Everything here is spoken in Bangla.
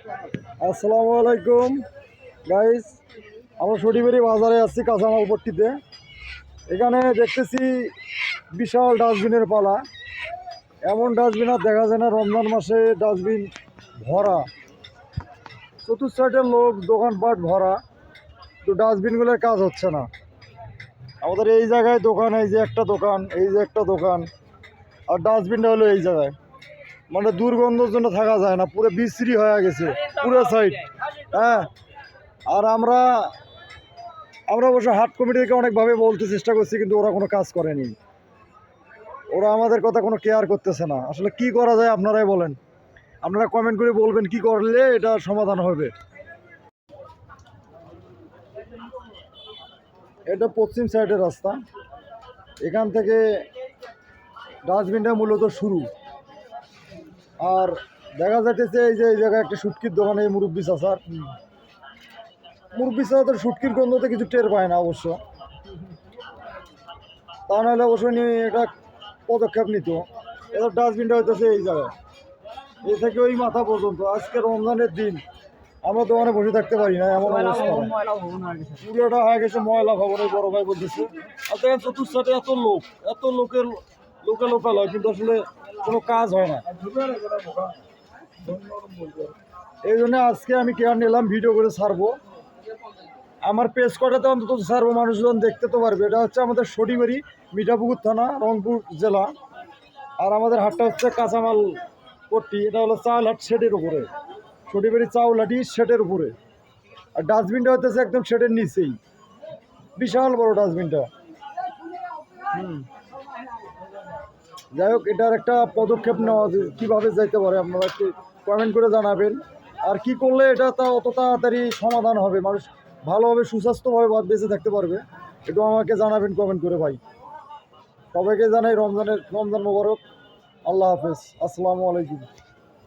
আসসালামু আলাইকুম গাইস, আমরা সটিবাড়ি বাজারে আছি কাঁচামাল পট্টিতে। এখানে দেখতেছি বিশাল ডাস্টবিনের পালা। এমন ডাস্টবিন আর দেখা যায় না, রমজান মাসে ডাস্টবিন ভরা, চতুর্থ সাইডের লোক, দোকানপাট ভরা, তো ডাস্টবিনগুলোর কাজ হচ্ছে না। আমাদের এই জায়গায় দোকান, এই যে একটা দোকান, এই যে একটা দোকান, আর ডাস্টবিনটা হলো এই জায়গায়। মানে দুর্গন্ধের জন্য থাকা যায় না, পুরো বিশ্রী হয়ে গেছে পুরো সাইড। হ্যাঁ, আর আমরা অবশ্য হাট কমিটিকে অনেকভাবে বলতে চেষ্টা করছি, কিন্তু ওরা কোনো কাজ করেনি। ওরা আমাদের কথা কোনো কেয়ার করতেছে না। আসলে কি করা যায় আপনারাই বলেন, আপনারা কমেন্ট করে বলবেন কি করলে এটা সমাধান হবে। এটা পশ্চিম সাইডের রাস্তা, এখান থেকে ডাস্টবিনটা মূলত শুরু। আর দেখা যাইতেছে এই যে এই জায়গায় একটা শুটকির দোকানে মুরব্বি চাচার, মুরব্বি চাচা তো শুটকির গন্ধতে কিছু টের পায় না অবশ্য, তা নাহলে অবশ্যই নিয়ে এটা পদক্ষেপ নিত। এবার ডাস্টবিনটা হইতেছে এই জায়গায়, এই থেকে ওই মাথা পর্যন্ত। আজকে রমজানের দিন, আমরা তো অনেক বসে থাকতে পারি না, এমন অবস্থা পুরোটা হয়ে গেছে ময়লা ভবন। এই বড় ভাই বলতেছে, আর দেখেন চতুর্থে এত লোকের লোকাল হয়, কিন্তু আসলে কোনো কাজ হয় না। এই জন্য আজকে আমি কেয়ার নিলাম, ভিডিও করে ছাড়বো। আমার পেজ কটাতে অন্তত ছাড়বো, মানুষজন দেখতে তো পারবে। এটা হচ্ছে আমাদের সটিবাড়ি, মিঠাপুকুর থানা, রংপুর জেলা। আর আমাদের হাটটা হচ্ছে কাঁচামাল পট্টি। এটা হলো চাউল হাট শেডের উপরে, সটিবাড়ি চাউল হাটি শেডের উপরে। আর ডাস্টবিনটা হচ্ছে একদম শেডের নিচেই, বিশাল বড় ডাস্টবিনটা। যাই হোক, এটার একটা পদক্ষেপ নেওয়া, কীভাবে যাইতে পারে আপনারা একটু কমেন্ট করে জানাবেন। আর কি করলে এটা অত তাড়াতাড়ি সমাধান হবে, মানুষ ভালোভাবে সুস্বাস্থ্যভাবে বেঁচে থাকতে পারবে, একটু আমাকে জানাবেন কমেন্ট করে ভাই। সবাইকে জানাই রমজান মোবারক। আল্লাহ হাফেজ, আসসালামু আলাইকুম।